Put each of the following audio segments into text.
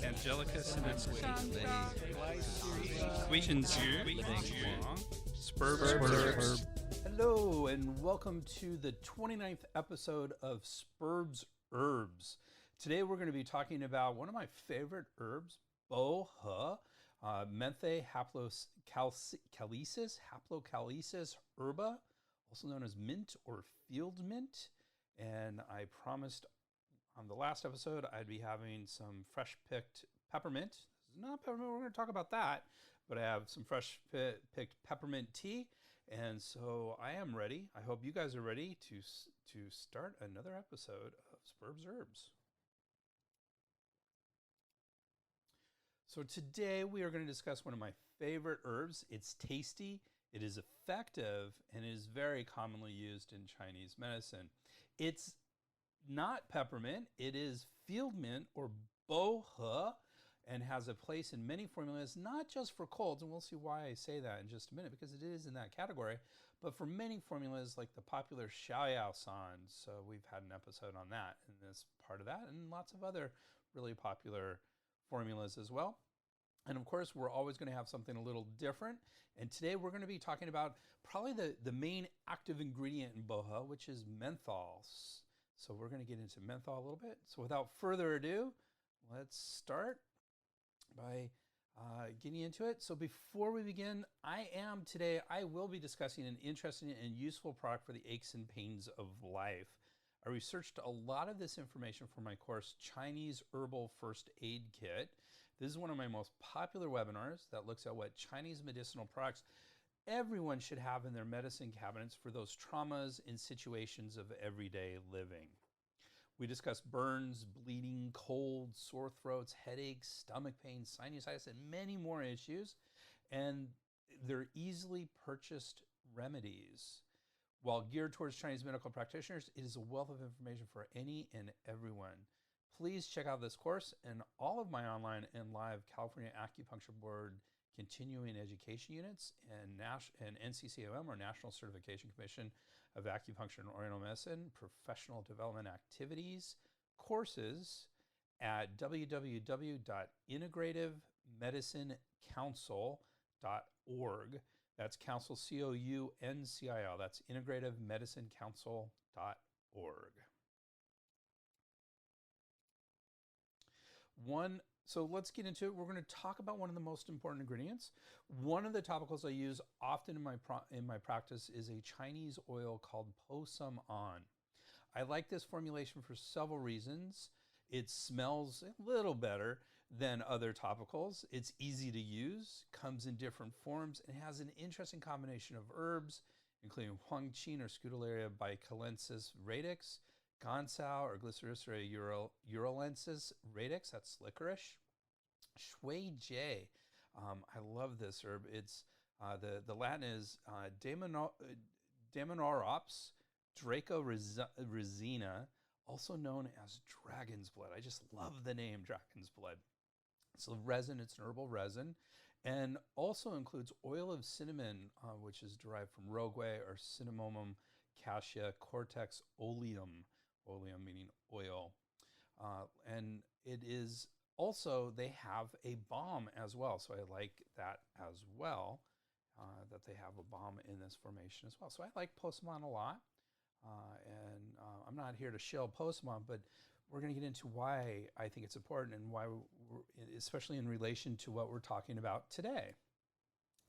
Angelicus and Equations here. Sperb. Hello, and welcome to the 29th episode of Spurb's Herbs. Today we're going to be talking about one of my favorite herbs, boha, Menthe haplocalicis herba, also known as mint or field mint. And I promised on the last episode I'd be having some fresh picked peppermint. This is not peppermint, we're going to talk about that, but I have some fresh picked peppermint tea. And so I am ready. I hope you guys are ready to start another episode of Spurb's Herbs. So today we are going to discuss one of my favorite herbs. It's tasty, it is effective, and it is very commonly used in Chinese medicine. It's not peppermint, it is field mint or boha, and has a place in many formulas, not just for colds, and we'll see why I say that in just a minute, because it is in that category, but for many formulas like the popular Xiaoyao san. So we've had an episode on that, and this part of that, and lots of other really popular formulas as well. And of course, we're always going to have something a little different. And today we're going to be talking about probably the main active ingredient in boha, which is menthol. So we're going to get into menthol a little bit. So without further ado, let's start by getting into it. So before we begin, I will be discussing an interesting and useful product for the aches and pains of life. I researched a lot of this information for my course, Chinese Herbal First Aid Kit. This is one of my most popular webinars that looks at what Chinese medicinal products everyone should have in their medicine cabinets for those traumas in situations of everyday living. We discuss burns, bleeding, colds, sore throats, headaches, stomach pain, sinusitis, and many more issues. And they're easily purchased remedies. While geared towards Chinese medical practitioners, it is a wealth of information for any and everyone. Please check out this course and all of my online and live California Acupuncture Board continuing education units and NCCOM, or National Certification Commission of Acupuncture and Oriental Medicine, professional development activities courses at www.integrativemedicinecouncil.org. That's council, COUNCIL. That's integrativemedicinecouncil.org. So let's get into it. We're going to talk about one of the most important ingredients. One of the topicals I use often in my practice is a Chinese oil called Po Sum On. I like this formulation for several reasons. It smells a little better than other topicals. It's easy to use, comes in different forms, and has an interesting combination of herbs, including Huangqin or Scutellaria bicalensis radix, Gansao or Glycerissia urolensis radix, that's licorice. Shui Jie, I love this herb. It's the Latin is Daemonorops dracoresina, also known as dragon's blood. I just love the name dragon's blood. It's a resin, it's an herbal resin, and also includes oil of cinnamon, which is derived from rogue or Cinnamomum cassia cortex oleum. Oleum meaning oil. And it is also, they have a balm as well. So I like that as well, that they have a balm in this formation as well. So I like Po Sum On a lot. I'm not here to shill Po Sum On, but we're going to get into why I think it's important and why, especially in relation to what we're talking about today.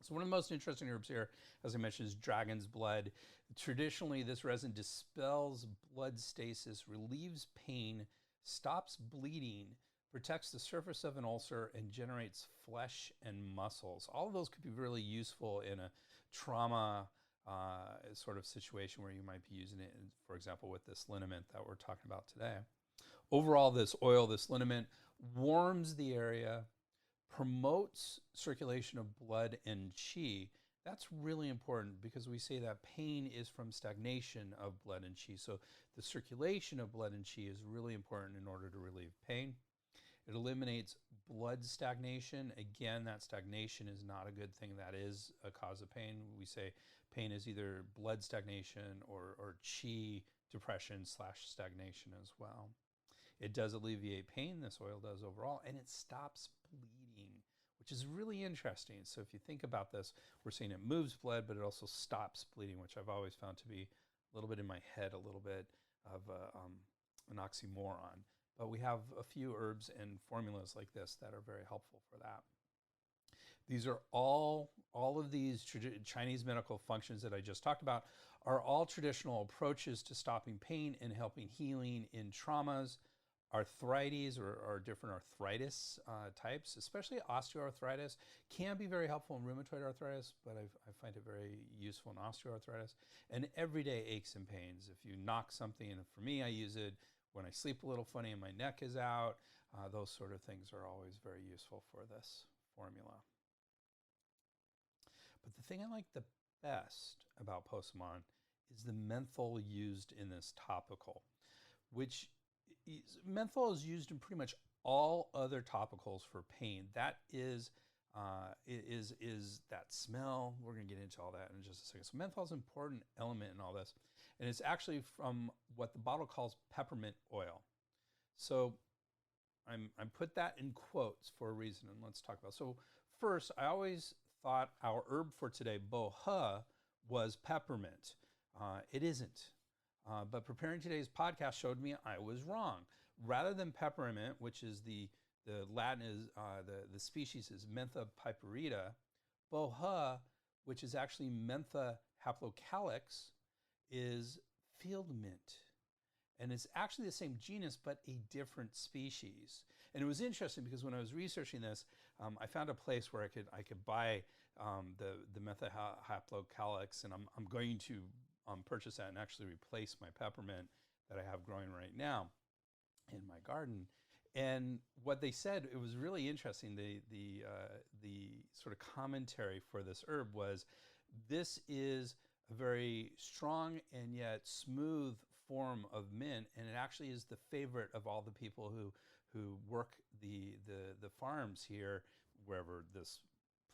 So one of the most interesting herbs here, as I mentioned, is dragon's blood. Traditionally, this resin dispels blood stasis, relieves pain, stops bleeding, protects the surface of an ulcer, and generates flesh and muscles. All of those could be really useful in a trauma sort of situation where you might be using it, for example, with this liniment that we're talking about today. Overall, this oil, this liniment, warms the area, promotes circulation of blood and qi. That's really important because we say that pain is from stagnation of blood and qi. So the circulation of blood and qi is really important in order to relieve pain. It eliminates blood stagnation. Again, that stagnation is not a good thing. That is a cause of pain. We say pain is either blood stagnation or qi depression / stagnation as well. It does alleviate pain, this oil does overall, and it stops bleeding, which is really interesting. So if you think about this, we're saying it moves blood, but it also stops bleeding, which I've always found to be a little bit in my head, a little bit of an oxymoron. But we have a few herbs and formulas like this that are very helpful for that. These are all of these Chinese medical functions that I just talked about are all traditional approaches to stopping pain and helping healing in traumas, arthritis or different arthritis types, especially osteoarthritis, can be very helpful in rheumatoid arthritis, but I find it very useful in osteoarthritis, and everyday aches and pains. If you knock something, and for me, I use it when I sleep a little funny and my neck is out. Those sort of things are always very useful for this formula. But the thing I like the best about Postamon is the menthol used in this topical, which menthol is used in pretty much all other topicals for pain. That is that smell. We're going to get into all that in just a second. So menthol is an important element in all this, and it's actually from what the bottle calls peppermint oil. So I'm put that in quotes for a reason, and let's talk about it. So first, I always thought our herb for today, bohe, was peppermint. It isn't. But preparing today's podcast showed me I was wrong. Rather than peppermint, which is the Latin is the species is Mentha piperita, bohe, which is actually Mentha haplocalyx, is field mint. And it's actually the same genus, but a different species. And it was interesting because when I was researching this, I found a place where I could buy the Mentha haplocalyx, and I'm going to purchase that and actually replace my peppermint that I have growing right now in my garden. And what they said, it was really interesting. The sort of commentary for this herb was, this is a very strong and yet smooth form of mint, and it actually is the favorite of all the people who work the farms here, wherever this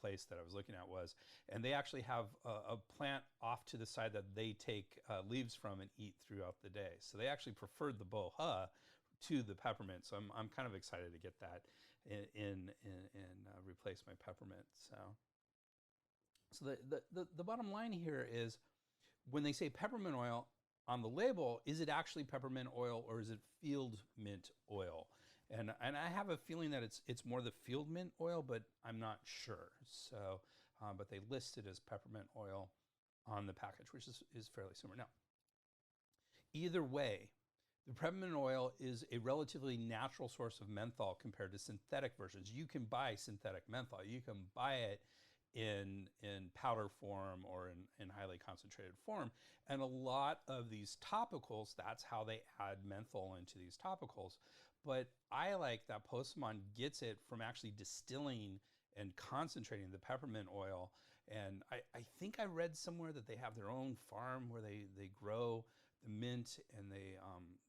place that I was looking at was, and they actually have a plant off to the side that they take leaves from and eat throughout the day. So they actually preferred the bohe to the peppermint. So I'm kind of excited to get that and replace my peppermint. So the bottom line here is, when they say peppermint oil on the label, is it actually peppermint oil or is it field mint oil? And I have a feeling that it's more the field mint oil, but I'm not sure. So, but they list it as peppermint oil on the package, which is fairly similar. Now, either way, the peppermint oil is a relatively natural source of menthol compared to synthetic versions. You can buy synthetic menthol. You can buy it in powder form or in highly concentrated form. And a lot of these topicals, that's how they add menthol into these topicals. But I like that Postamon gets it from actually distilling and concentrating the peppermint oil. And I think I read somewhere that they have their own farm where they grow the mint and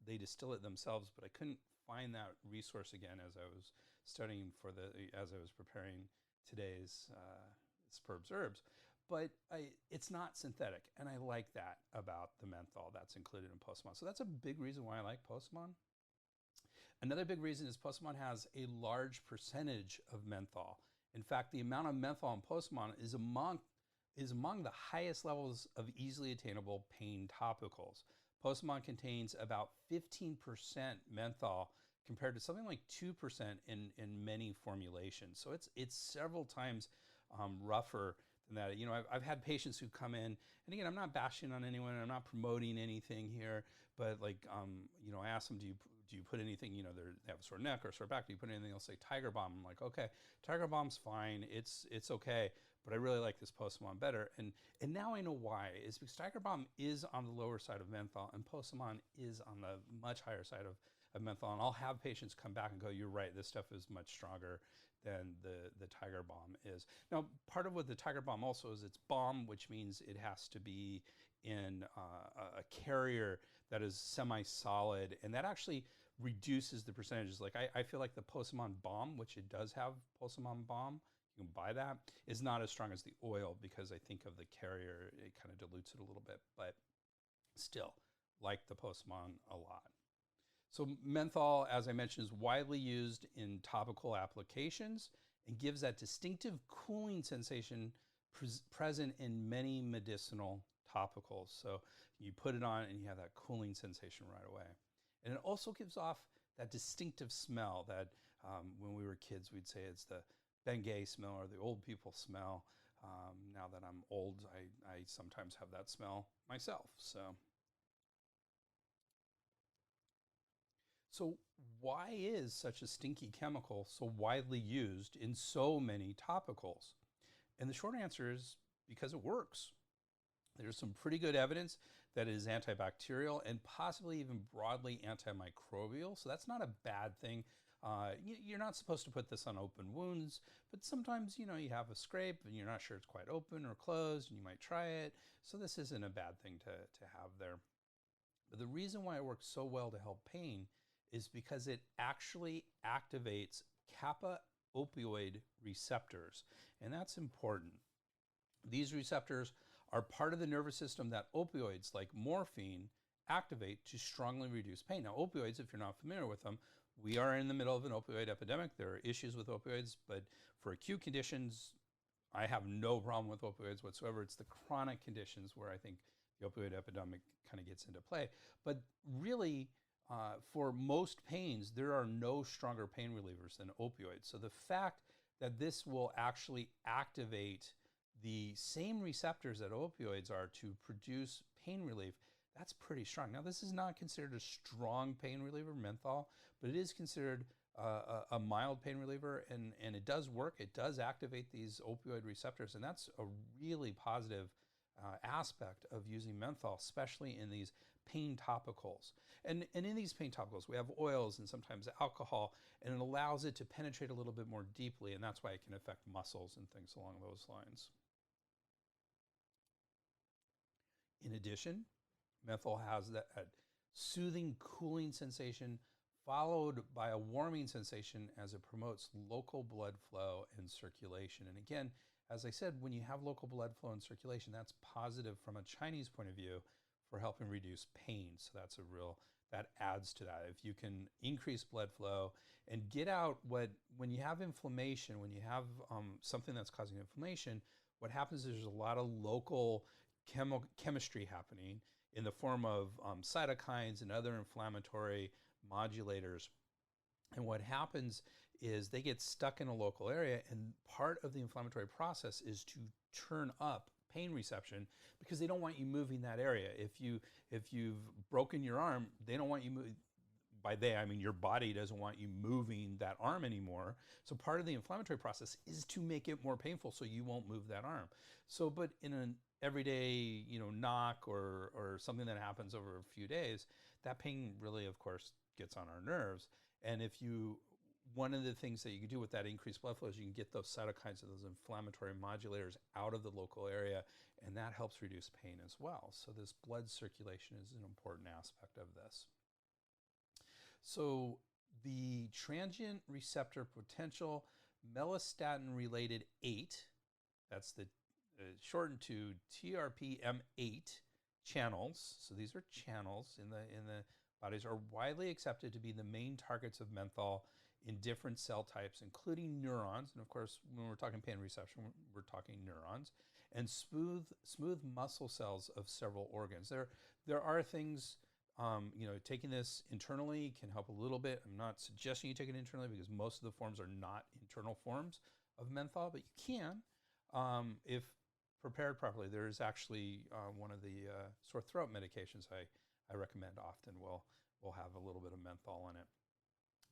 they distill it themselves, but I couldn't find that resource again as I was studying as I was preparing today's Sperb herbs. But it's not synthetic, and I like that about the menthol that's included in Postamon. So that's a big reason why I like Postamon. Another big reason is Postamon has a large percentage of menthol. In fact, the amount of menthol in Postamon is among the highest levels of easily attainable pain topicals. Postamon contains about 15% menthol compared to something like 2% in many formulations. So it's several times rougher than that. You know, I've had patients who come in, and again, I'm not bashing on anyone, I'm not promoting anything here, but like, you know, I ask them, do you put anything, you know, they have a sore neck or sore back, do you put anything else, like Tiger Balm? I'm like, okay, Tiger Balm's fine, it's okay, but I really like this Postamon better. And now I know why. It's because Tiger Balm is on the lower side of menthol, and Postamon is on the much higher side of menthol. And I'll have patients come back and go, you're right, this stuff is much stronger than the Tiger Balm is. Now, part of what the Tiger Balm also is, it's balm, which means it has to be in a carrier that is semi-solid, and that actually reduces the percentages. Like I feel like the Postamon Balm, which it does have Postamon Balm, you can buy that, is not as strong as the oil, because I think of the carrier, it kind of dilutes it a little bit, but still like the Postamon a lot. So menthol, as I mentioned, is widely used in topical applications and gives that distinctive cooling sensation present in many medicinal topicals. So you put it on and you have that cooling sensation right away. And it also gives off that distinctive smell that when we were kids, we'd say it's the Bengay smell or the old people smell. Now that I'm old, I sometimes have that smell myself. So why is such a stinky chemical so widely used in so many topicals? And the short answer is because it works. There's some pretty good evidence that it is antibacterial and possibly even broadly antimicrobial. So that's not a bad thing. You're not supposed to put this on open wounds, but sometimes, you have a scrape and you're not sure it's quite open or closed and you might try it. So this isn't a bad thing to have there. But the reason why it works so well to help pain is because it actually activates kappa opioid receptors. And that's important. These receptors are part of the nervous system that opioids like morphine activate to strongly reduce pain. Now, opioids, if you're not familiar with them, we are in the middle of an opioid epidemic. There are issues with opioids, but for acute conditions, I have no problem with opioids whatsoever. It's the chronic conditions where I think the opioid epidemic kind of gets into play. But really, for most pains, there are no stronger pain relievers than opioids. So the fact that this will actually activate the same receptors that opioids are to produce pain relief, that's pretty strong. Now, this is not considered a strong pain reliever, menthol, but it is considered a mild pain reliever, and it does work. It does activate these opioid receptors, and that's a really positive aspect of using menthol, especially in these pain topicals. And in these pain topicals, we have oils and sometimes alcohol, and it allows it to penetrate a little bit more deeply, and that's why it can affect muscles and things along those lines. In addition, menthol has that soothing, cooling sensation followed by a warming sensation as it promotes local blood flow and circulation. And again, as I said, when you have local blood flow and circulation, that's positive from a Chinese point of view for helping reduce pain. So that's that adds to that. If you can increase blood flow and get out when you have inflammation, when you have something that's causing inflammation, what happens is there's a lot of local chemistry happening in the form of cytokines and other inflammatory modulators. And what happens is they get stuck in a local area, and part of the inflammatory process is to turn up pain reception because they don't want you moving that area. If you've broken your arm, they don't want you moving. By they, I mean your body doesn't want you moving that arm anymore. So part of the inflammatory process is to make it more painful so you won't move that arm. So, but in an everyday, knock or something that happens over a few days, that pain really, of course, gets on our nerves. And one of the things that you can do with that increased blood flow is you can get those cytokines and those inflammatory modulators out of the local area, and that helps reduce pain as well. So this blood circulation is an important aspect of this. So the transient receptor potential melastatin-related 8, that's the shortened to TRPM8 channels. So these are channels in the bodies are widely accepted to be the main targets of menthol in different cell types, including neurons. And of course, when we're talking pain reception, we're talking neurons and smooth muscle cells of several organs. There are things, taking this internally can help a little bit. I'm not suggesting you take it internally because most of the forms are not internal forms of menthol, but you can if prepared properly. There is actually one of the sore throat medications I recommend often will have a little bit of menthol in it.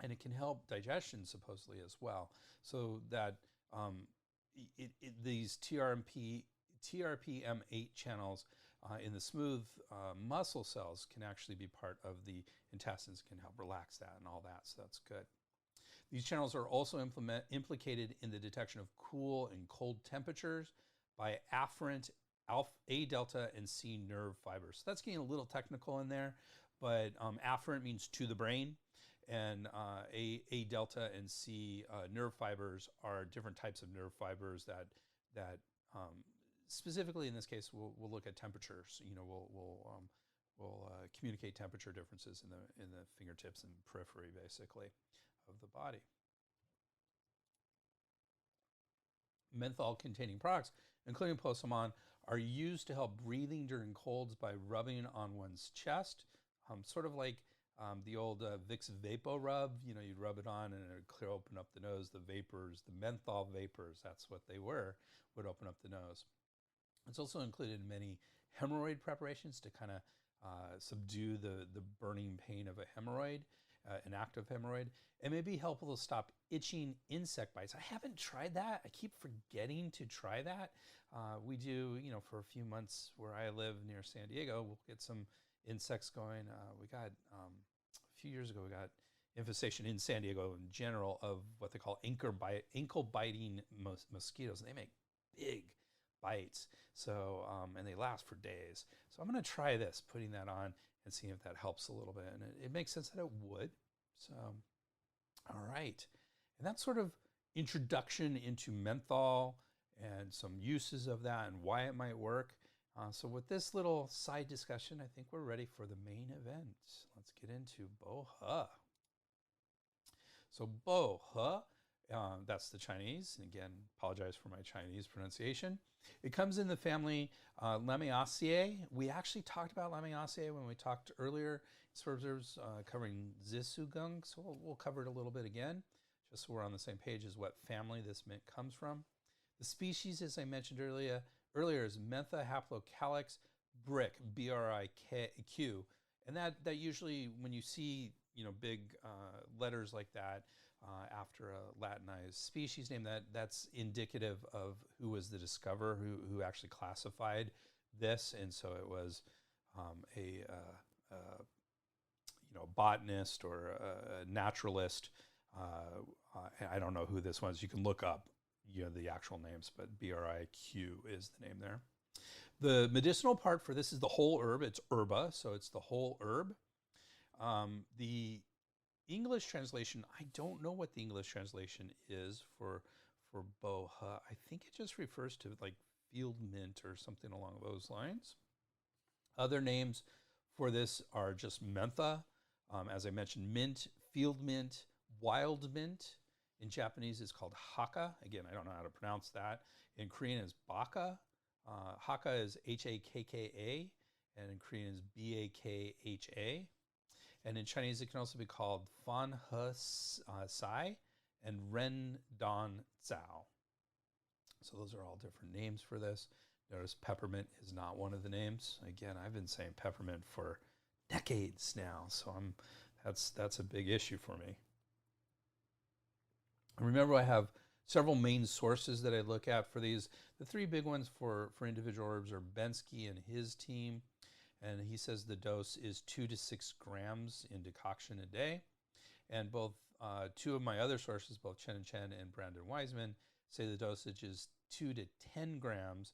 And it can help digestion supposedly as well. So that these TRPM8 channels in the smooth muscle cells can actually be part of the intestines, can help relax that and all that. So that's good. These channels are also implicated in the detection of cool and cold temperatures by afferent A delta and C nerve fibers. So that's getting a little technical in there, but afferent means to the brain, and A delta and C nerve fibers are different types of nerve fibers that specifically in this case we'll look at temperatures. communicate temperature differences in the fingertips and periphery, basically, of the body. Menthol-containing products, including Posamon, are used to help breathing during colds by rubbing on one's chest, sort of like the old Vicks Vapo Rub. You know, you'd rub it on and it would clear open up the nose. The vapors, the menthol vapors, that's what they were, would open up the nose. It's also included in many hemorrhoid preparations to kind of subdue the burning pain of a hemorrhoid, an active hemorrhoid. It may be helpful to stop itching insect bites. I haven't tried that. I keep forgetting to try that. We do, you know, for a few months where I live near San Diego, we'll get some insects going. We got, a few years ago, we got infestation in San Diego in general of what they call ankle-biting mosquitoes. And they make big bites. So, and they last for days. So I'm going to try this, putting that on and seeing if that helps a little bit. And it makes sense that it would. So, all right. And that's sort of introduction into menthol and some uses of that and why it might work. So with this little side discussion, I think we're ready for the main event. Let's get into bo he. So bo he, that's the Chinese. And again, apologize for my Chinese pronunciation. It comes in the family Lamiaceae. We actually talked about Lamiaceae when we talked earlier. Sperb covering Zisugung, so we'll cover it a little bit again, just so we're on the same page as what family this mint comes from. The species, as I mentioned earlier is Mentha haplocalyx brick, B-R-I-Q. And that usually, when you see, you know, big letters like that after a Latinized species name, that's indicative of who was the discoverer, who actually classified this. And so it was a botanist or a naturalist. I don't know who this was. You can look up, you know, the actual names, but BRIQ is the name there. The medicinal part for this is the whole herb. It's herba, so it's the whole herb. The English translation, I don't know what the English translation is for bo he. I think it just refers to like field mint or something along those lines. Other names for this are just mentha. As I mentioned, mint, field mint, wild mint. In Japanese, it's called haka. Again, I don't know how to pronounce that. In Korean, it's baka. Haka is H-A-K-K-A, and in Korean is B-A-K-H-A. And in Chinese, it can also be called fan he sai and ren don zao. So those are all different names for this. Notice peppermint is not one of the names. Again, I've been saying peppermint for decades now, so that's a big issue for me. Remember, I have several main sources that I look at for these. The three big ones for individual herbs are Bensky and his team. And he says the dose is 2 to 6 grams in decoction a day. And both two of my other sources, both Chen and Chen and Brandon Wiseman, say the dosage is 2 to 10 grams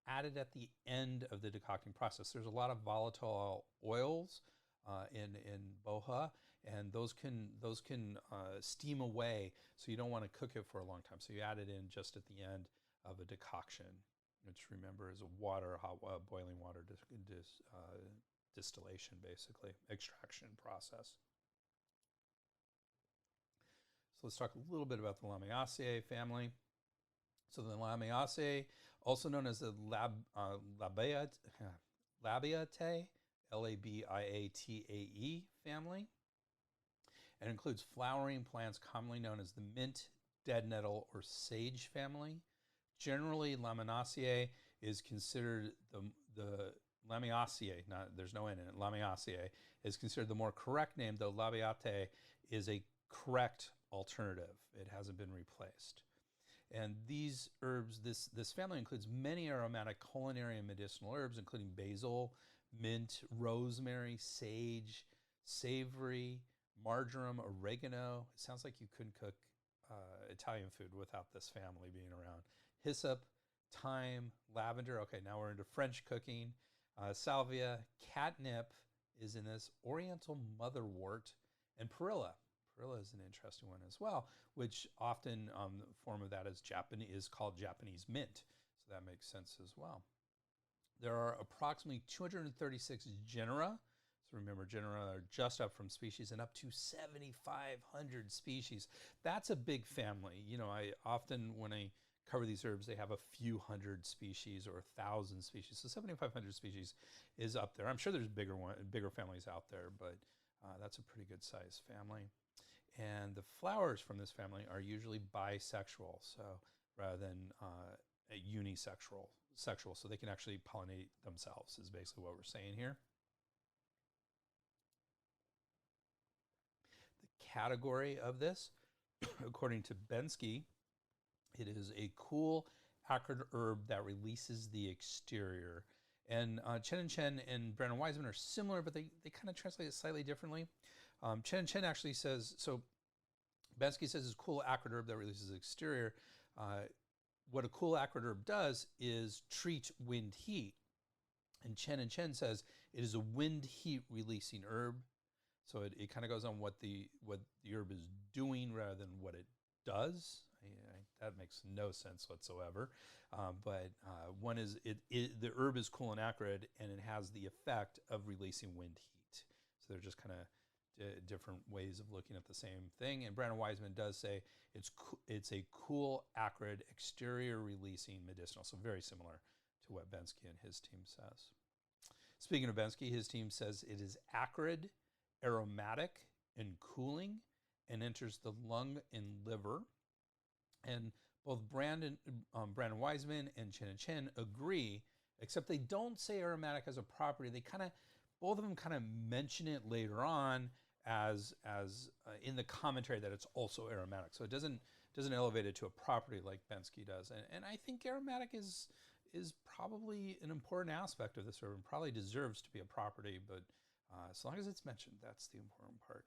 added at the end of the decocting process. There's a lot of volatile oils in bo he. And those can steam away, so you don't want to cook it for a long time. So you add it in just at the end of a decoction, which remember is a boiling water distillation, basically, extraction process. So let's talk a little bit about the Lamiaceae family. So the Lamiaceae, also known as the Labiatae, Labiatae family, and includes flowering plants commonly known as the mint, dead nettle, or sage family. Generally, Lamiaceae is considered the Lamiaceae, there's no N in it, Lamiaceae is considered the more correct name, though Labiatae is a correct alternative. It hasn't been replaced. And these herbs, this family includes many aromatic culinary and medicinal herbs, including basil, mint, rosemary, sage, savory, marjoram, oregano. It sounds like you couldn't cook Italian food without this family being around. Hyssop, thyme, lavender. Okay, now we're into French cooking. Salvia, catnip is in this, oriental motherwort, and perilla. Perilla is an interesting one as well, which often the form of that is called Japanese mint. So that makes sense as well. There are approximately 236 genera So remember, genera are just up from species and up to 7,500 species. That's a big family. You know, I often, when I cover these herbs, they have a few hundred species or 1,000 species. So 7,500 species is up there. I'm sure there's bigger families out there, but that's a pretty good size family. And the flowers from this family are usually bisexual, so rather than unisexual. So they can actually pollinate themselves is basically what we're saying here. The category of this, according to Bensky, it is a cool acrid herb that releases the exterior. And Chen and Chen and Brandon Wiseman are similar, but they kind of translate it slightly differently. Chen and Chen actually says, so Bensky says it's a cool acrid herb that releases the exterior. What a cool acrid herb does is treat wind heat. And Chen says it is a wind heat releasing herb. So it kind of goes on what the herb is doing rather than what it does. That makes no sense whatsoever. But one is the herb is cool and acrid, and it has the effect of releasing wind heat. So they're just kind of different ways of looking at the same thing. And Brandon Wiseman does say it's a cool, acrid, exterior releasing medicinal. So very similar to what Bensky and his team says. Speaking of Bensky, his team says it is acrid, aromatic, and cooling, and enters the lung and liver. And both Brandon Wiseman and Chen agree, except they don't say aromatic as a property. They both of them kind of mention it later on as in the commentary that it's also aromatic. So it doesn't elevate it to a property like Bensky does. And I think aromatic is probably an important aspect of this herb and probably deserves to be a property, but as long as it's mentioned, that's the important part.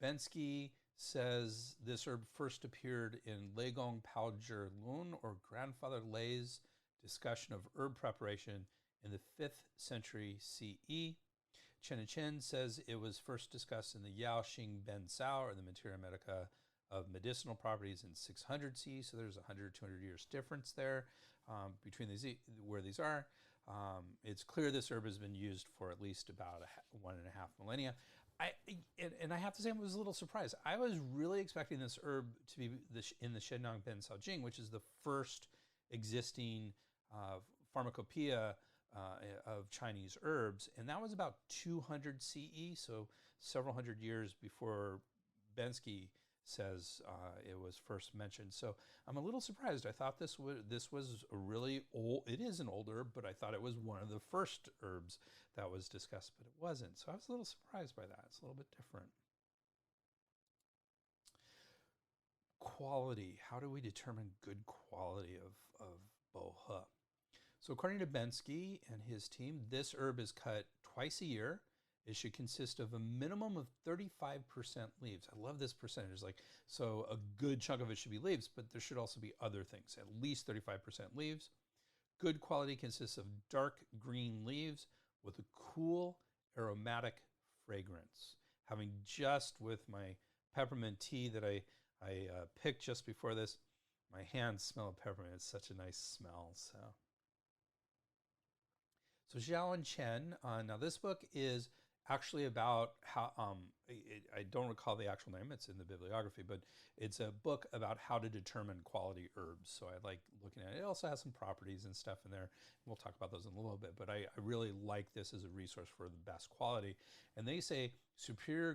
Bensky says this herb first appeared in Legong Pao Zhi Lun, or Grandfather Lei's discussion of herb preparation in the 5th century CE. Chen says it was first discussed in the Yao Xing Ben Sao, or the Materia Medica of medicinal properties, in 600 CE. So there's 100, 200 years difference there between where these are. It's clear this herb has been used for at least about 1.5 millennia. I have to say, I was a little surprised. I was really expecting this herb to be in the Shennong Ben Sao Jing, which is the first existing pharmacopeia of Chinese herbs, and that was about 200 CE, so several hundred years before Bensky says it was first mentioned. So I'm a little surprised. I thought this was a really old, it is an old herb, but I thought it was one of the first herbs that was discussed, but it wasn't. So I was a little surprised by that. It's a little bit different. Quality. How do we determine good quality of Bo He? So according to Bensky and his team, this herb is cut twice a year. It should consist of a minimum of 35% leaves. I love this percentage. So a good chunk of it should be leaves, but there should also be other things, at least 35% leaves. Good quality consists of dark green leaves with a cool, aromatic fragrance. Having just with my peppermint tea that I picked just before this, my hands smell of peppermint. It's such a nice smell. So Zhao and Chen, now this book is actually about how, I don't recall the actual name, it's in the bibliography, but it's a book about how to determine quality herbs. So I like looking at it. It also has some properties and stuff in there. We'll talk about those in a little bit, but I really like this as a resource for the best quality. And they say superior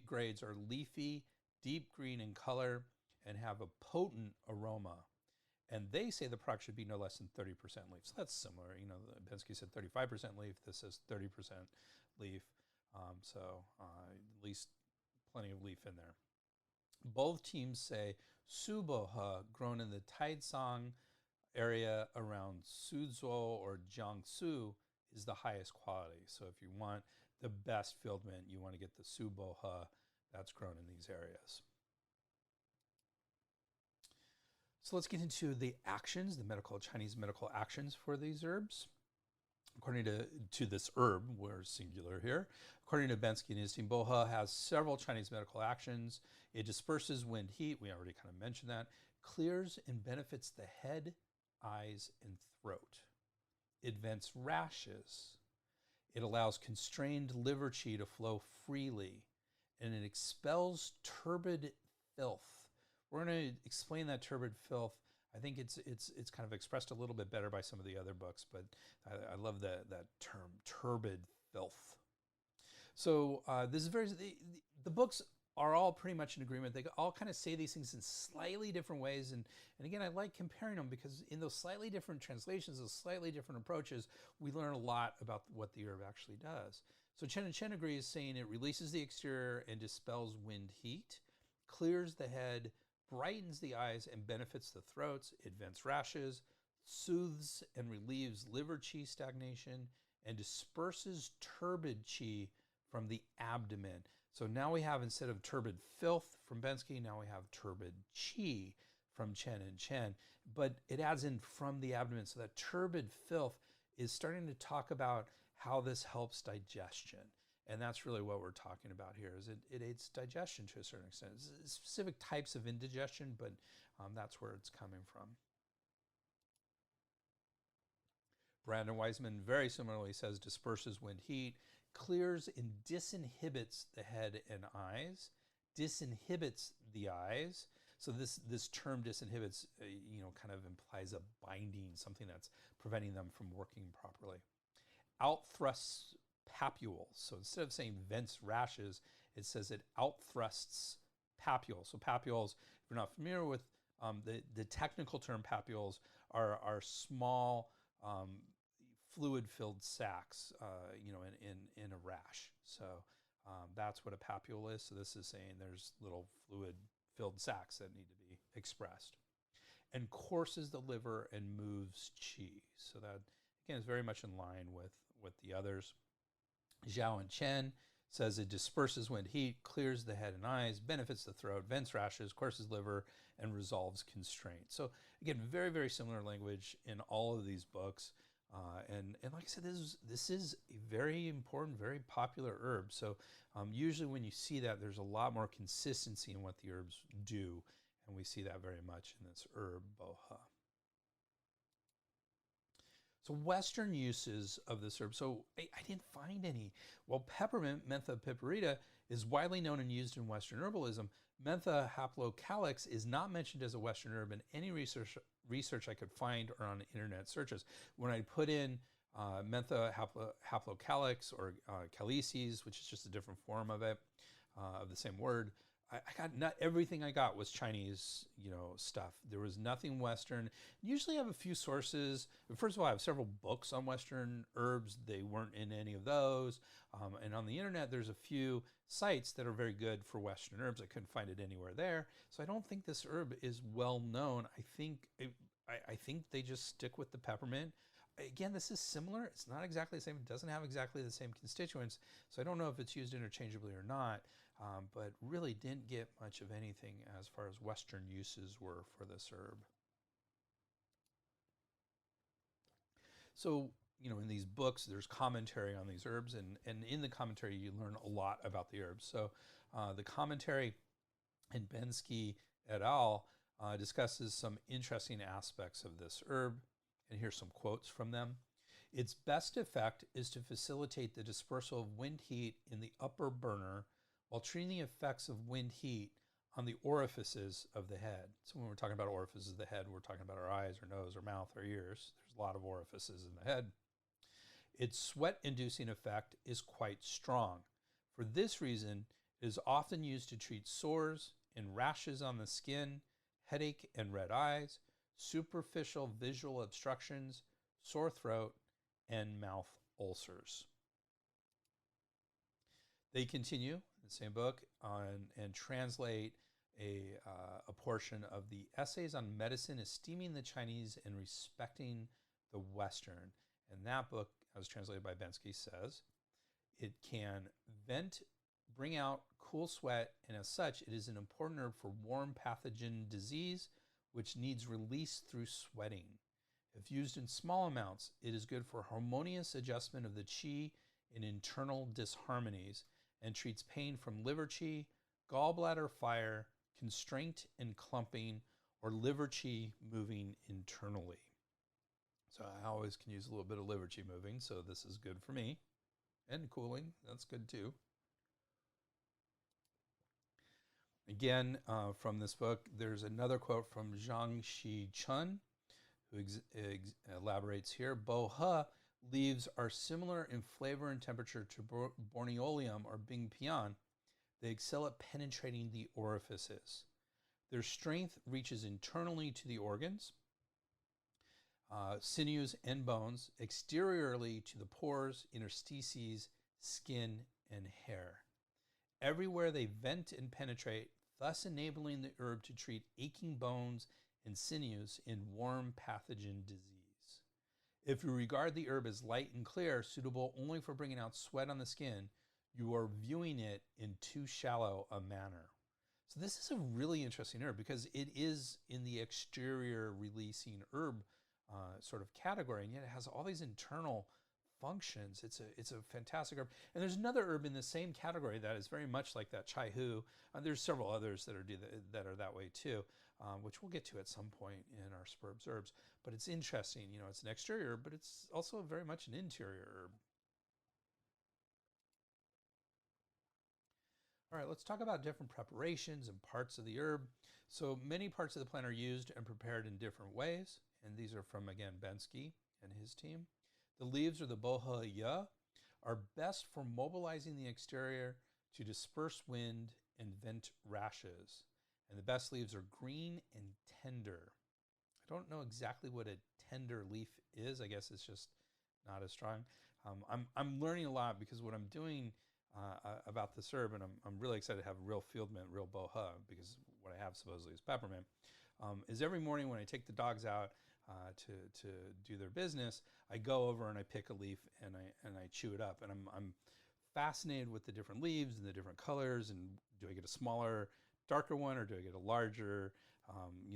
grades are leafy, deep green in color, and have a potent aroma. And they say the product should be no less than 30% leaf. So that's similar. You know, Bensky said 35% leaf. This says 30% leaf. At least plenty of leaf in there. Both teams say Subohe, grown in the Taizong area around Suzhou or Jiangsu, is the highest quality. So if you want the best field mint, you want to get the Subohe that's grown in these areas. So let's get into the actions, the Chinese medical actions for these herbs. According to this herb, we're singular here. According to Bensky and his team, Bo He has several Chinese medical actions. It disperses wind heat. We already kind of mentioned that. Clears and benefits the head, eyes, and throat. it vents rashes. It allows constrained liver qi to flow freely, and it expels turbid filth. We're going to explain that turbid filth. I think it's kind of expressed a little bit better by some of the other books, but I love that term, turbid filth. So this is the books are all pretty much in agreement. They all kind of say these things in slightly different ways. And again, I like comparing them because in those slightly different translations, those slightly different approaches, we learn a lot about what the herb actually does. So Chen and Chen agrees, saying it releases the exterior and dispels wind heat, clears the head, brightens the eyes, and benefits the throats. It vents rashes, soothes and relieves liver qi stagnation, and disperses turbid qi from the abdomen. So now we have, instead of turbid filth from Bensky, now we have turbid qi from Chen and Chen. But it adds in from the abdomen. So that turbid filth is starting to talk about how this helps digestion. And that's really what we're talking about here, is it aids digestion to a certain extent. It's specific types of indigestion, but that's where it's coming from. Brandon Wiseman very similarly says disperses wind heat, clears and disinhibits the head and eyes, disinhibits the eyes. So this term disinhibits, kind of implies a binding, something that's preventing them from working properly. Outthrusts papules. So instead of saying vents rashes, it says it outthrusts papules. So papules, if you're not familiar with the technical term, papules are small fluid-filled sacs, in a rash. So that's what a papule is. So this is saying there's little fluid-filled sacs that need to be expressed. And courses the liver and moves qi. So that, again, is very much in line with the others. Zhao and Chen says it disperses wind heat, clears the head and eyes, benefits the throat, vents rashes, courses liver, and resolves constraint. So again, very, very similar language in all of these books. And like I said, this is a very important, very popular herb. So usually when you see that, there's a lot more consistency in what the herbs do. And we see that very much in this herb, boha. So Western uses of this herb. So I didn't find any. Well, peppermint, Mentha piperita, is widely known and used in Western herbalism. Mentha haplocalyx is not mentioned as a Western herb in any research I could find or on internet searches. When I put in Mentha haplocalyx or calices, which is just a different form of it, of the same word, I got, not everything I got was Chinese, stuff. There was nothing Western. Usually I have a few sources. First of all, I have several books on Western herbs. They weren't in any of those. And on the internet, there's a few sites that are very good for Western herbs. I couldn't find it anywhere there. So I don't think this herb is well known. I think they just stick with the peppermint. Again, this is similar. It's not exactly the same. It doesn't have exactly the same constituents. So I don't know if it's used interchangeably or not. But really didn't get much of anything as far as Western uses were for this herb. So, in these books, there's commentary on these herbs, and in the commentary, you learn a lot about the herbs. So the commentary in Bensky et al. Discusses some interesting aspects of this herb, and here's some quotes from them. Its best effect is to facilitate the dispersal of wind heat in the upper burner while treating the effects of wind heat on the orifices of the head. So when we're talking about orifices of the head, we're talking about our eyes, our nose, our mouth, our ears. There's a lot of orifices in the head. Its sweat-inducing effect is quite strong. For this reason, it is often used to treat sores and rashes on the skin, headache and red eyes, superficial visual obstructions, sore throat, and mouth ulcers. They continue in the same book and translate a portion of the Essays on Medicine, Esteeming the Chinese and Respecting the Western. And that book, as translated by Bensky, says, it can bring out cool sweat, and as such, it is an important herb for warm pathogen disease, which needs release through sweating. If used in small amounts, it is good for harmonious adjustment of the qi in internal disharmonies, and treats pain from liver qi, gallbladder fire, constraint and clumping, or liver qi moving internally. So I always can use a little bit of liver qi moving, so this is good for me. And cooling, that's good too. Again, from this book, there's another quote from Zhang Shi Chun, who elaborates here. Bo he leaves are similar in flavor and temperature to Borneolium or Bing Pian. They excel at penetrating the orifices. Their strength reaches internally to the organs, sinews and bones, exteriorly to the pores, interstices, skin, and hair. Everywhere they vent and penetrate, thus enabling the herb to treat aching bones and sinews in warm pathogen disease. If you regard the herb as light and clear, suitable only for bringing out sweat on the skin, you are viewing it in too shallow a manner. So this is a really interesting herb because it is in the exterior releasing herb sort of category, and yet it has all these internal functions. It's a fantastic herb. And there's another herb in the same category that is very much like that, chai hu. There's several others that are that way too, which we'll get to at some point in our Sperb herbs. But it's interesting, you know, it's an exterior herb, but it's also very much an interior herb. All right, let's talk about different preparations and parts of the herb. So many parts of the plant are used and prepared in different ways. And these are from, again, Bensky and his team. The leaves, or the bohe ye, are best for mobilizing the exterior to disperse wind and vent rashes. And the best leaves are green and tender. I don't know exactly what a tender leaf is. I guess it's just not as strong. I'm learning a lot because what I'm doing about this herb, and I'm really excited to have real field mint, real bohe, because what I have supposedly is peppermint, is every morning when I take the dogs out to do their business, I go over and I pick a leaf and I chew it up, and I'm fascinated with the different leaves and the different colors. And do I get a smaller, darker one, or do I get a larger,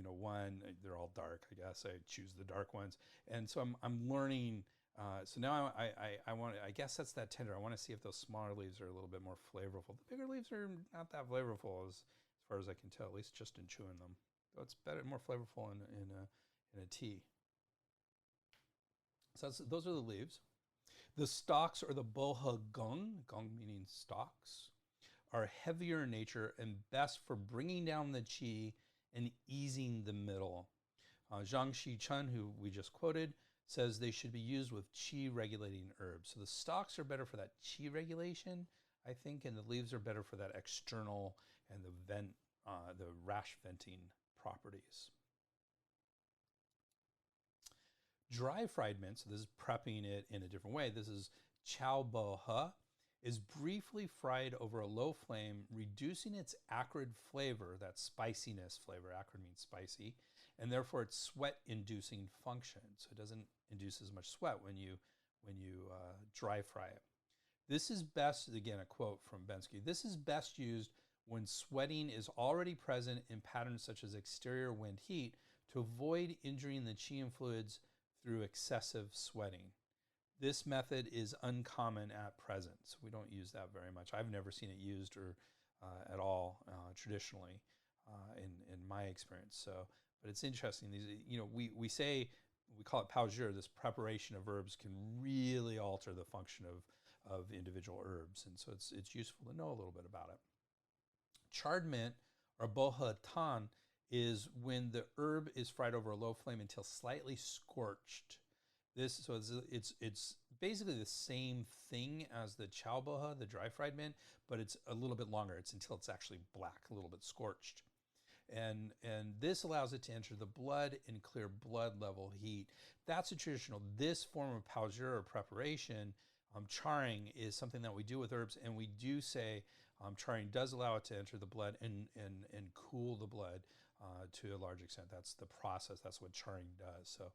one? They're all dark, I guess. I choose the dark ones, and so I'm learning. So now I guess that's that tender. I want to see if those smaller leaves are a little bit more flavorful. The bigger leaves are not that flavorful as far as I can tell, at least just in chewing them. So it's better, more flavorful in a tea. So those are the leaves. The stalks, or the bohe gong meaning stalks, are heavier in nature and best for bringing down the qi and easing the middle. Zhang Shi Chun, who we just quoted, says they should be used with qi regulating herbs. So the stalks are better for that qi regulation, I think, and the leaves are better for that external and the rash venting properties. Dry fried mint, so this is prepping it in a different way. This is chow bohe, is briefly fried over a low flame, reducing its acrid flavor, that spiciness flavor. Acrid means spicy, and therefore its sweat-inducing function. So it doesn't induce as much sweat when you dry fry it. This is best, again, a quote from Bensky, this is best used when sweating is already present in patterns such as exterior wind heat to avoid injuring the qi and fluids through excessive sweating. This method is uncommon at present, so we don't use that very much. I've never seen it used or at all traditionally in my experience. So, but it's interesting. These, we say, we call it pao zhi, this preparation of herbs can really alter the function of individual herbs, and so it's useful to know a little bit about it. Charred mint, or bohe tan, is when the herb is fried over a low flame until slightly scorched. So it's basically the same thing as the chow bohe, the dry fried mint, but it's a little bit longer. It's until it's actually black, a little bit scorched. And this allows it to enter the blood and clear blood level heat. That's a traditional. This form of pao zhi, or preparation, charring, is something that we do with herbs, and we do say charring does allow it to enter the blood and cool the blood to a large extent. That's the process. That's what charring does. So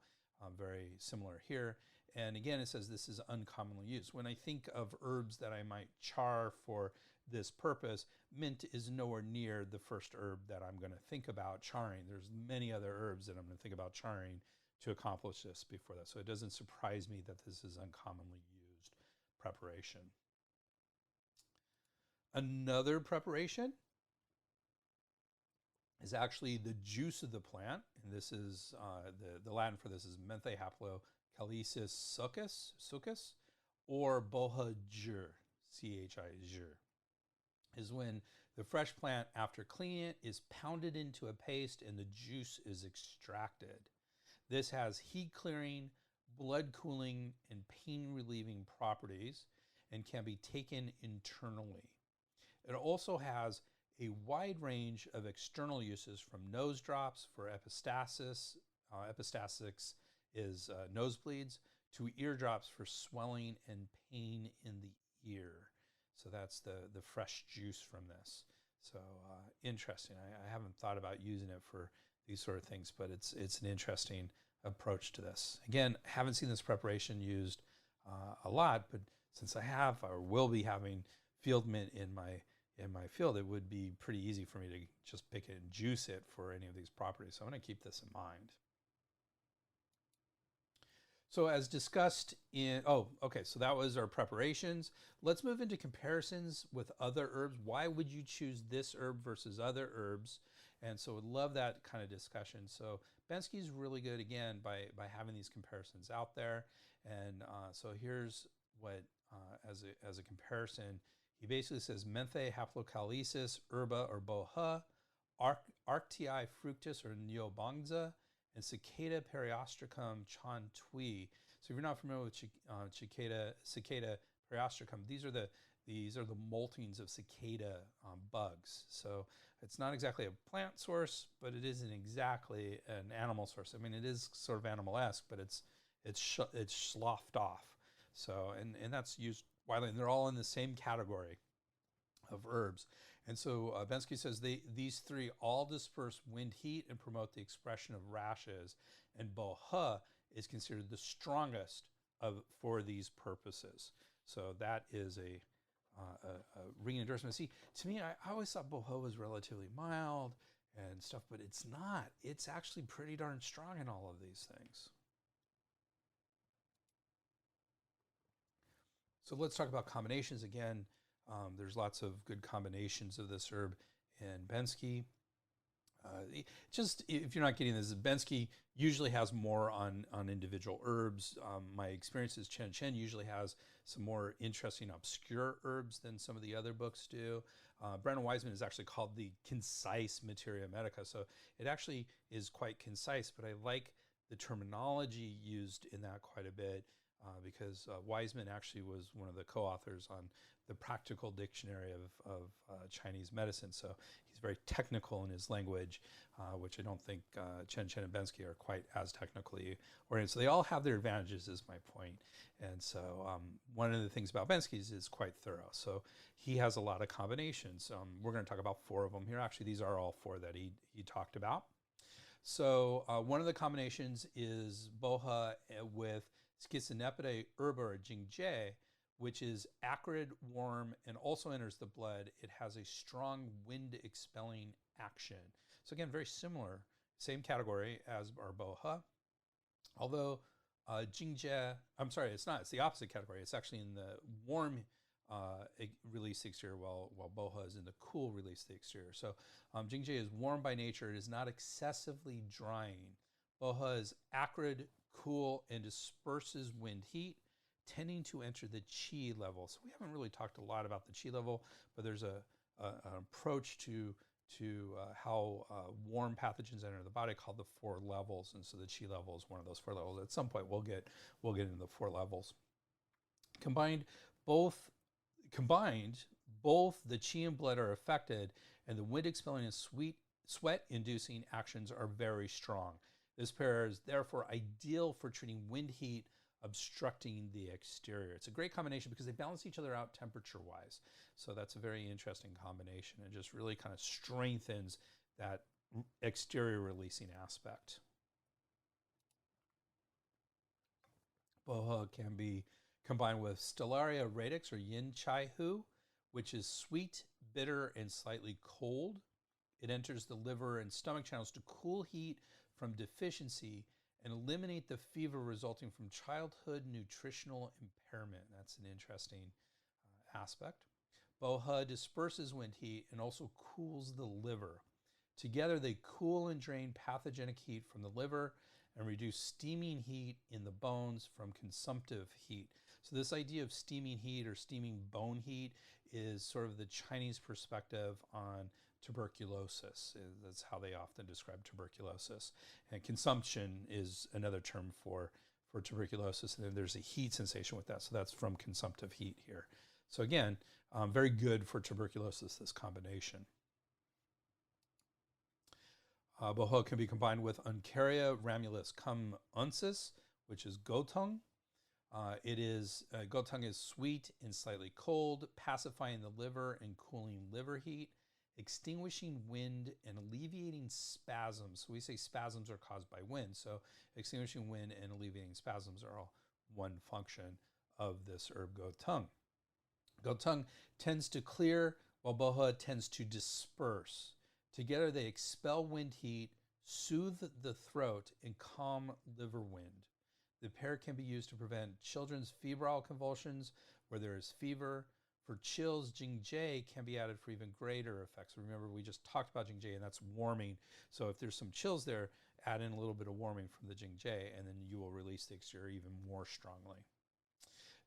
very similar here. And again, it says this is uncommonly used. When I think of herbs that I might char for this purpose, mint is nowhere near the first herb that I'm going to think about charring. There's many other herbs that I'm going to think about charring to accomplish this before that. So it doesn't surprise me that this is uncommonly used preparation. Another preparation is actually the juice of the plant, and this is the Latin for this is menthe haplo Calicis succus, or boha jur, chi-jur, is when the fresh plant, after cleaning it, is pounded into a paste and the juice is extracted. This has heat clearing, blood cooling, and pain relieving properties and can be taken internally. It also has a wide range of external uses, from nose drops for epistasis, epistasis is nosebleeds, to eardrops for swelling and pain in the ear. So that's the fresh juice from this. So interesting. I haven't thought about using it for these sort of things, but it's an interesting approach to this. Again, I haven't seen this preparation used a lot, but since I have or will be having field mint in my field, it would be pretty easy for me to just pick it and juice it for any of these properties. So I'm going to keep this in mind. So as discussed in, so that was our preparations. Let's move into comparisons with other herbs. Why would you choose this herb versus other herbs? And so would love that kind of discussion. So Bensky is really good, again, by having these comparisons out there. And so here's what, as a comparison, he basically says Menthe haplocalicis herba or boha, Arctii fructus or neobangza, and Cicada periostracum chan tui. So if you're not familiar with Cicada periostracum, these are the moltings of cicada bugs. So it's not exactly a plant source, but it isn't exactly an animal source. I mean, it is sort of animal-esque, but it's sloughed off. So and that's used widely, and they're all in the same category of herbs. And so Bensky says these three all disperse wind heat and promote the expression of rashes, and boha is considered the strongest for these purposes. So that is a ring endorsement. See, to me, I always thought boha was relatively mild and stuff, but it's not. It's actually pretty darn strong in all of these things. So let's talk about combinations again. There's lots of good combinations of this herb in Bensky. Just if you're not getting this, Bensky usually has more on individual herbs. My experience is Chen usually has some more interesting, obscure herbs than some of the other books do. Brennan Wiseman is actually called the concise Materia Medica, so it actually is quite concise, but I like the terminology used in that quite a bit. Because Wiseman actually was one of the co-authors on the Practical Dictionary of Chinese Medicine. So he's very technical in his language, which I don't think Chen and Bensky are quite as technically oriented. So they all have their advantages, is my point. And so one of the things about Bensky's is quite thorough. So he has a lot of combinations. We're going to talk about 4 of them here. Actually, these are all 4 that he talked about. So one of the combinations is boha with Schizonepidae herba or Jingzhe, which is acrid, warm, and also enters the blood. It has a strong wind-expelling action. So again, very similar, same category as our boha. Although Jingzhe, I'm sorry, it's not. It's the opposite category. It's actually in the warm release the exterior, while boha is in the cool release the exterior. So Jingzhe is warm by nature. It is not excessively drying. Boha is acrid, cool, and disperses wind heat, tending to enter the qi level. So we haven't really talked a lot about the qi level, but there's an approach to how warm pathogens enter the body called the 4 levels, and so the qi level is one of those 4 levels. At some point, we'll get into the 4 levels. Combined, both the qi and blood are affected, and the wind expelling and sweat inducing actions are very strong. This pair is therefore ideal for treating wind heat obstructing the exterior. It's a great combination because they balance each other out temperature-wise. So that's a very interesting combination and just really kind of strengthens that exterior releasing aspect. Boha can be combined with Stellaria radix or yin chai hu, which is sweet, bitter, and slightly cold. It enters the liver and stomach channels to cool heat from deficiency and eliminate the fever resulting from childhood nutritional impairment. That's an interesting aspect. Boha disperses wind heat and also cools the liver. Together, they cool and drain pathogenic heat from the liver and reduce steaming heat in the bones from consumptive heat. So this idea of steaming heat or steaming bone heat is sort of the Chinese perspective on tuberculosis. That's how they often describe tuberculosis. And consumption is another term for tuberculosis. And then there's a heat sensation with that. So that's from consumptive heat here. So again, very good for tuberculosis, this combination. Bohe can be combined with Uncaria ramulus cum uncis, which is gotung. Gotung is sweet and slightly cold, pacifying the liver and cooling liver heat, extinguishing wind and alleviating spasms. So we say spasms are caused by wind. So extinguishing wind and alleviating spasms are all one function of this herb gotung. Gotung tends to clear, while bohe tends to disperse. Together they expel wind heat, soothe the throat, and calm liver wind. The pair can be used to prevent children's febrile convulsions where there is fever. For chills, Jingzhi can be added for even greater effects. Remember, we just talked about Jingzhi, and that's warming. So if there's some chills there, add in a little bit of warming from the Jingzhi, and then you will release the exterior even more strongly.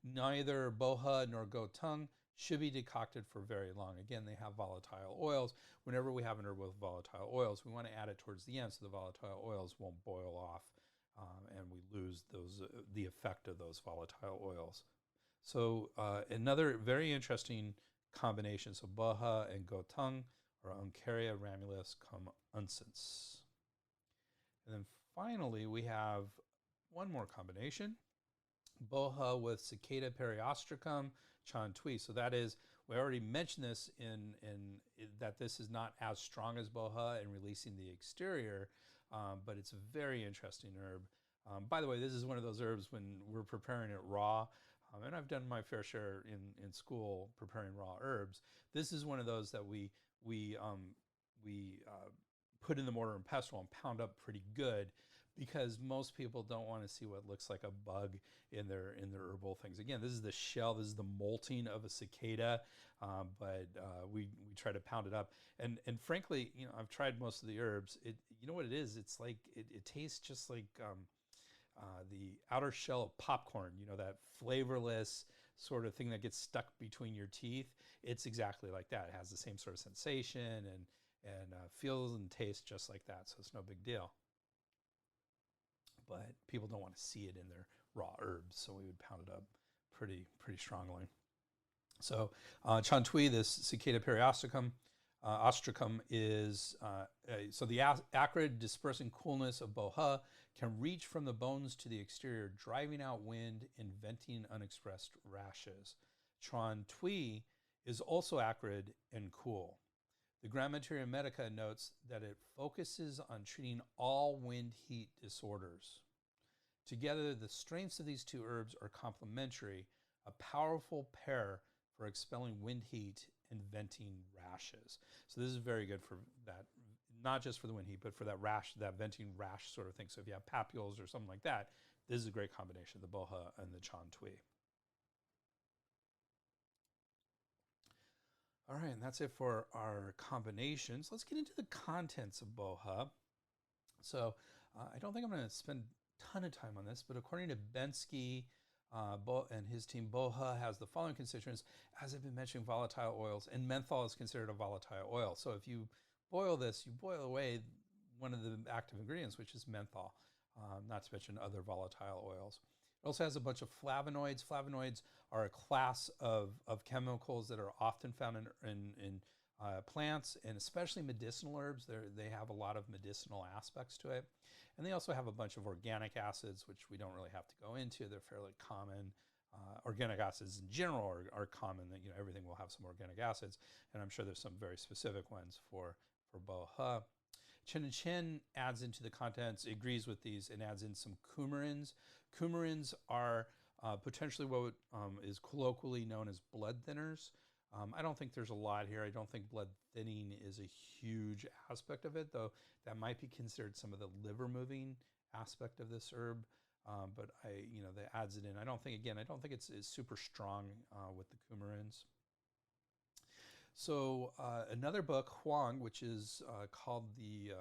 Neither bohe nor gotung should be decocted for very long. Again, they have volatile oils. Whenever we have an herb with volatile oils, we want to add it towards the end so the volatile oils won't boil off and we lose the effect of those volatile oils. So another very interesting combination. So bohe and gotung, or Uncaria ramulus cum uncis. And then finally, we have one more combination. Bohe with Cicada periostracum chan tui. So that is, we already mentioned this in that this is not as strong as bohe in releasing the exterior, but it's a very interesting herb. By the way, this is one of those herbs when we're preparing it raw, and I've done my fair share in school preparing raw herbs. This is one of those that we put in the mortar and pestle and pound up pretty good, because most people don't want to see what looks like a bug in their herbal things. Again, this is the shell, this is the molting of a cicada, but we try to pound it up. And frankly, I've tried most of the herbs. You know what it is? It's like it tastes just like the outer shell of popcorn. That flavorless sort of thing that gets stuck between your teeth. It's exactly like that. It has the same sort of sensation and feels and tastes just like that. So it's no big deal. But people don't want to see it in their raw herbs, so we would pound it up pretty strongly. So chan tui, this Cicada periostracum, ostracum is, so the acrid dispersing coolness of bohe can reach from the bones to the exterior, driving out wind and venting unexpressed rashes. Chan tui is also acrid and cool. The Grammateria Medica notes that it focuses on treating all wind heat disorders. Together, the strengths of these two herbs are complementary, a powerful pair for expelling wind heat and venting rashes. So this is very good for that, not just for the wind heat, but for that rash, that venting rash sort of thing. So if you have papules or something like that, this is a great combination, the bohe and the chan tui. All right, and that's it for our combinations. Let's get into the contents of bohe. So I don't think I'm going to spend a ton of time on this, but according to Bensky and his team, bohe has the following constituents. As I've been mentioning, volatile oils, and menthol is considered a volatile oil. So if you boil this, you boil away one of the active ingredients, which is menthol, not to mention other volatile oils. It also has a bunch of flavonoids. Flavonoids are a class of chemicals that are often found in plants, and especially medicinal herbs. They have a lot of medicinal aspects to it. And they also have a bunch of organic acids, which we don't really have to go into. They're fairly common. Organic acids in general are common. That everything will have some organic acids, and I'm sure there's some very specific ones for bohe. Chen adds into the contents, agrees with these, and adds in some coumarins. Coumarins are potentially what is colloquially known as blood thinners. I don't think there's a lot here. I don't think blood thinning is a huge aspect of it, though that might be considered some of the liver moving aspect of this herb. But that adds it in. I don't think it's super strong with the coumarins. So another book, Huang, which is called the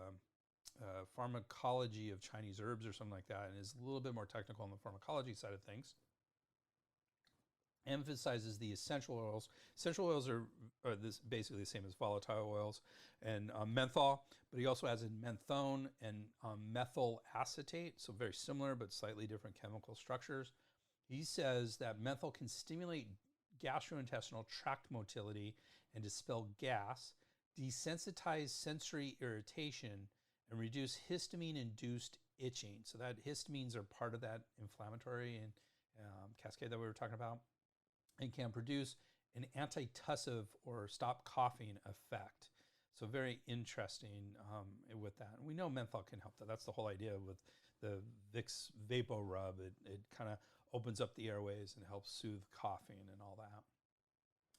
Pharmacology of Chinese Herbs or something like that, and is a little bit more technical on the pharmacology side of things. Emphasizes the essential oils. Essential oils are this basically the same as volatile oils and menthol, but he also has in menthone and methyl acetate, so very similar but slightly different chemical structures. He says that menthol can stimulate gastrointestinal tract motility and dispel gas, desensitize sensory irritation, and reduce histamine-induced itching. So that histamines are part of that inflammatory and cascade that we were talking about, and can produce an antitussive or stop coughing effect. So very interesting with that. And we know menthol can help that. That's the whole idea with the Vicks Vapo Rub. It kind of opens up the airways and helps soothe coughing and all that.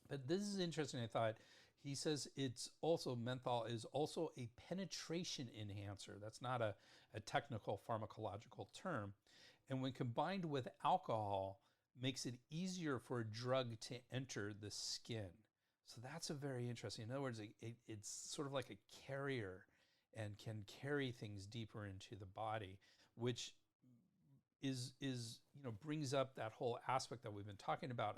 But this is interesting, I thought. He says menthol is also a penetration enhancer. That's not a technical pharmacological term. And when combined with alcohol, makes it easier for a drug to enter the skin. So that's a very interesting. In other words, it's sort of like a carrier and can carry things deeper into the body, which is brings up that whole aspect that we've been talking about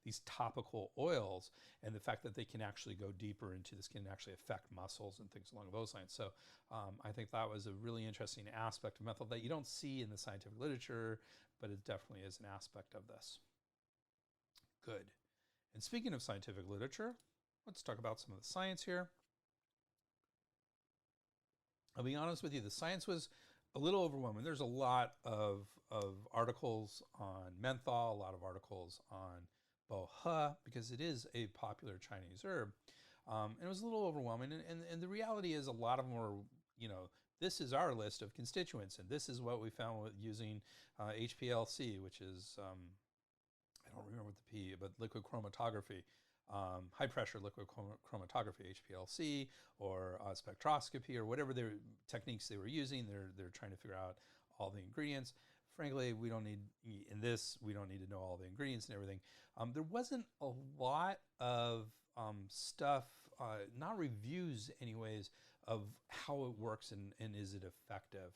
these topical oils and the fact that they can actually go deeper into the skin and actually affect muscles and things along those lines. So I think that was a really interesting aspect of menthol that you don't see in the scientific literature, but it definitely is an aspect of this. Good. And speaking of scientific literature, let's talk about some of the science here. I'll be honest with you, the science was a little overwhelming. There's a lot of articles on menthol, a lot of articles on bohe, because it is a popular Chinese herb. And it was a little overwhelming. And the reality is a lot of them were, this is our list of constituents, and this is what we found with using HPLC, which is, I don't remember what the P, but liquid chromatography. High pressure liquid chromatography, HPLC, or spectroscopy, or whatever techniques they were using. They're trying to figure out all the ingredients. Frankly, we don't need to know all the ingredients and everything. There wasn't a lot of stuff, not reviews anyways, of how it works and is it effective.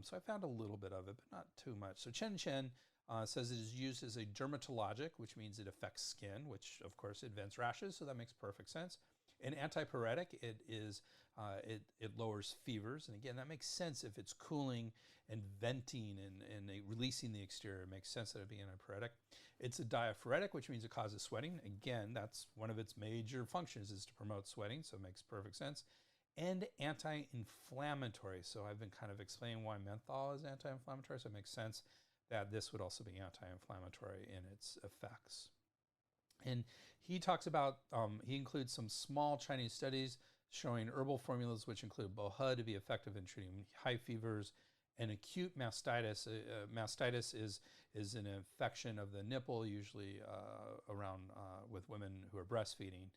So I found a little bit of it, but not too much. So Chen says it is used as a dermatologic, which means it affects skin, which of course it vents rashes, so that makes perfect sense. An antipyretic, it lowers fevers, and again, that makes sense if it's cooling and venting and releasing the exterior. It makes sense that it'd be antipyretic. It's a diaphoretic, which means it causes sweating. Again, that's one of its major functions, is to promote sweating, so it makes perfect sense. And anti-inflammatory. So I've been kind of explaining why menthol is anti-inflammatory, so it makes sense that this would also be anti-inflammatory in its effects. And he talks about, he includes some small Chinese studies showing herbal formulas which include bohe to be effective in treating high fevers and acute mastitis. Mastitis is an infection of the nipple, usually around with women who are breastfeeding.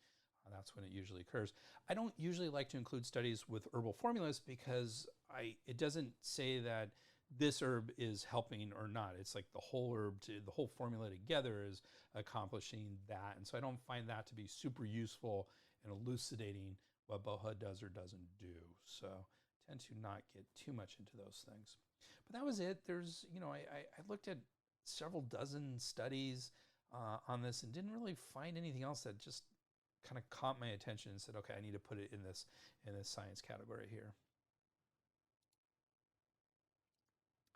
That's when it usually occurs. I don't usually like to include studies with herbal formulas because it doesn't say that this herb is helping or not. It's like the whole herb, the whole formula together is accomplishing that. And so I don't find that to be super useful in elucidating what bohe does or doesn't do. So I tend to not get too much into those things. But that was it. There's, I looked at several dozen studies on this and didn't really find anything else that just kind of caught my attention and said, okay, I need to put it in this science category here.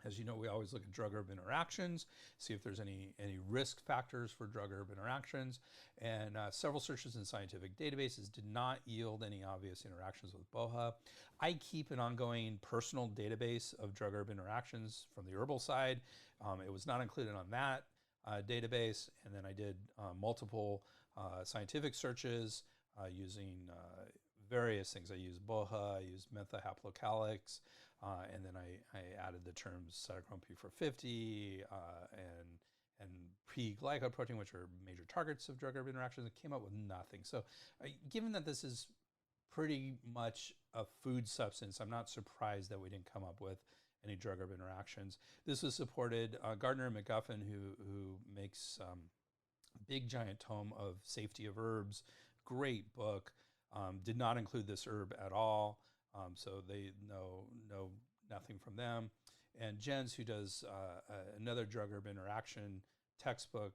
As you know, we always look at drug-herb interactions, see if there's any risk factors for drug-herb interactions. And several searches in scientific databases did not yield any obvious interactions with bohe. I keep an ongoing personal database of drug-herb interactions from the herbal side. It was not included on that database. And then I did multiple scientific searches using various things. I used bohe, I used menthohaplocalyx, and then I added the terms cytochrome P450 and pre-glycoprotein, which are major targets of drug-herb interactions. It came up with nothing. So given that this is pretty much a food substance, I'm not surprised that we didn't come up with any drug-herb interactions. This was supported, Gardner and McGuffin, who makes big giant tome of Safety of Herbs, great book, did not include this herb at all. So they know nothing from them. And Jens, who does another drug-herb interaction textbook,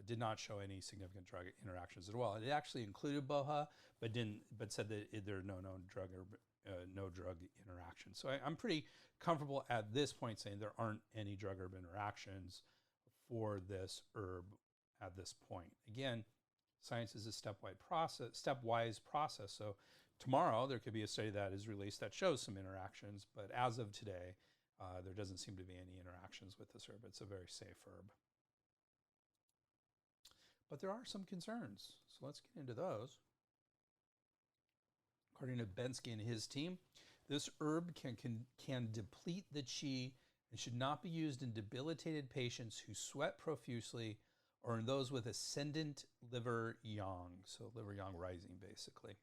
did not show any significant drug interactions at all. It actually included BOHA, but said that there are no known drug interactions. So I'm pretty comfortable at this point saying there aren't any drug-herb interactions for this herb at this point. Again, science is a stepwise process. So tomorrow there could be a study that is released that shows some interactions, but as of today, there doesn't seem to be any interactions with this herb. It's a very safe herb. But there are some concerns, so let's get into those. According to Bensky and his team, this herb can deplete the qi and should not be used in debilitated patients who sweat profusely or in those with ascendant liver yang, so liver yang rising, basically.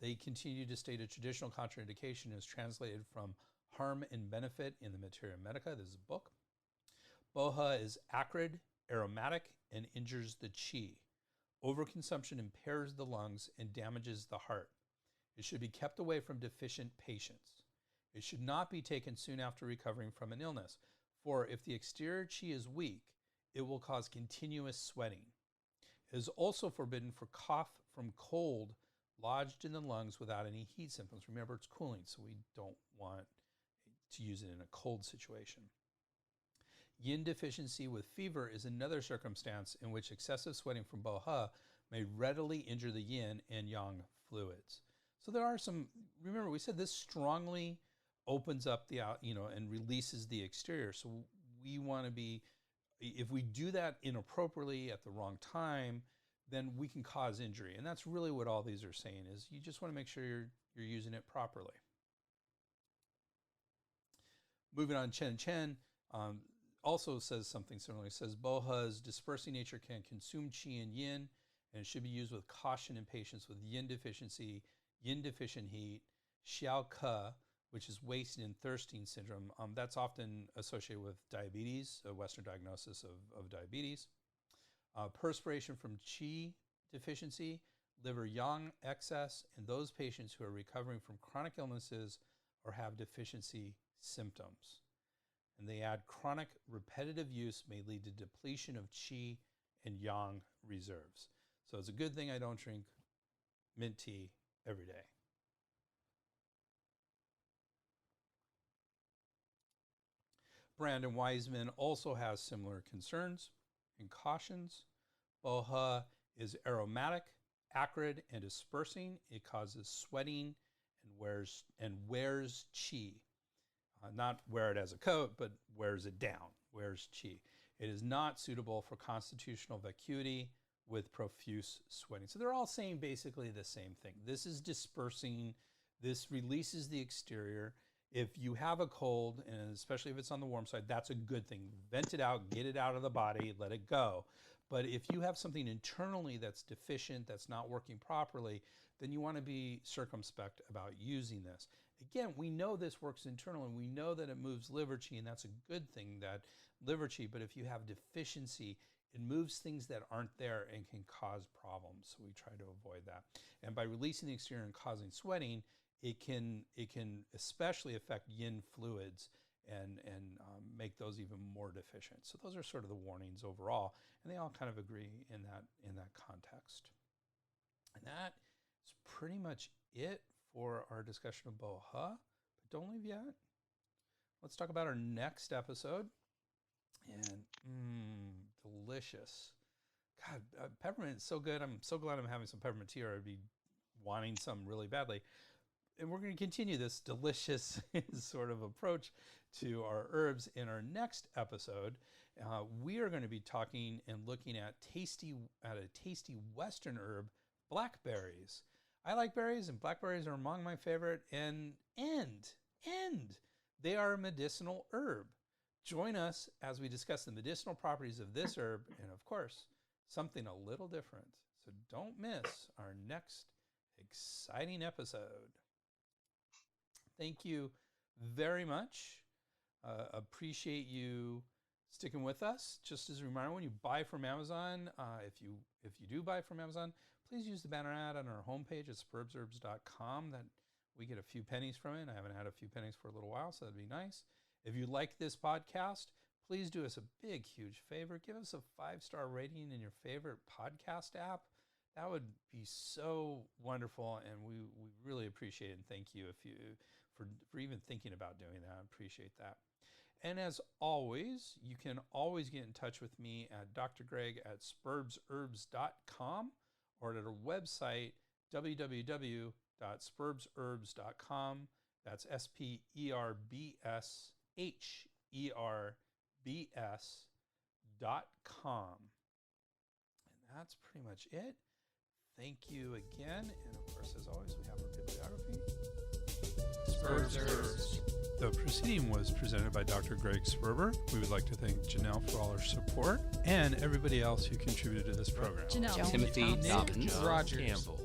They continue to state a traditional contraindication is translated from Harm and Benefit in the Materia Medica. This is a book. BOHA is acrid, aromatic, and injures the qi. Overconsumption impairs the lungs and damages the heart. It should be kept away from deficient patients. It should not be taken soon after recovering from an illness, for if the exterior qi is weak, it will cause continuous sweating. It is also forbidden for cough from cold lodged in the lungs without any heat symptoms. Remember, it's cooling, so we don't want to use it in a cold situation. Yin deficiency with fever is another circumstance in which excessive sweating from BOHA may readily injure the yin and yang fluids. So there are some, remember we said this strongly opens up the, and releases the exterior. So we want to be, if we do that inappropriately at the wrong time, then we can cause injury. And that's really what all these are saying is you just want to make sure you're using it properly. Moving on, Chen also says something similar. It says BOHA's dispersing nature can consume qi and yin, and it should be used with caution in patients with yin deficiency, yin deficient heat, xiao ke, which is wasting and thirsting syndrome. That's often associated with diabetes, a Western diagnosis of diabetes. Perspiration from qi deficiency, liver yang excess, and those patients who are recovering from chronic illnesses or have deficiency symptoms. And they add chronic repetitive use may lead to depletion of qi and yang reserves. So it's a good thing I don't drink mint tea every day. Brandon Wiseman also has similar concerns and cautions. BOHA is aromatic, acrid, and dispersing. It causes sweating and wears qi. Not wear it as a coat, but wears it down, wears qi. It is not suitable for constitutional vacuity with profuse sweating. So they're all saying basically the same thing. This is dispersing. This releases the exterior. If you have a cold, and especially if it's on the warm side, that's a good thing. Vent it out, get it out of the body, let it go. But if you have something internally that's deficient, that's not working properly, then you want to be circumspect about using this. Again, we know this works internally. We know that it moves liver qi, and that's a good thing, that liver qi. But if you have deficiency, it moves things that aren't there and can cause problems. So we try to avoid that. And by releasing the exterior and causing sweating, it can especially affect yin fluids and make those even more deficient. So those are sort of the warnings overall, and they all kind of agree in that context. And that is pretty much it for our discussion of BOHA. But don't leave yet. Let's talk about our next episode. And delicious. God, peppermint is so good. I'm so glad I'm having some peppermint tea, or I'd be wanting some really badly. And we're going to continue this delicious sort of approach to our herbs in our next episode. We are going to be talking and looking at a tasty Western herb, blackberries. I like berries, and blackberries are among my favorite. And they are a medicinal herb. Join us as we discuss the medicinal properties of this herb, and of course, something a little different. So don't miss our next exciting episode. Thank you very much. Appreciate you sticking with us. Just as a reminder, when you buy from Amazon, if you do buy from Amazon, please use the banner ad on our homepage at spurbsherbs.com. That we get a few pennies from it. I haven't had a few pennies for a little while, so that'd be nice. If you like this podcast, please do us a big, huge favor. Give us a 5-star rating in your favorite podcast app. That would be so wonderful, and we really appreciate it. And thank you for even thinking about doing that. I appreciate that. And as always, you can always get in touch with me at drgreg@spurbsherbs.com or at our website, www.spurbsherbs.com. That's SPERBSHERBS.com. And that's pretty much it. Thank you again. And of course, as always, we have our bibliography. Sperb Herbs. The proceeding was presented by Dr. Greg Sperber. We would like to thank Janelle for all her support and everybody else who contributed to this program. Janelle. Timothy Thompson. Dobbins, Rogers. Campbell.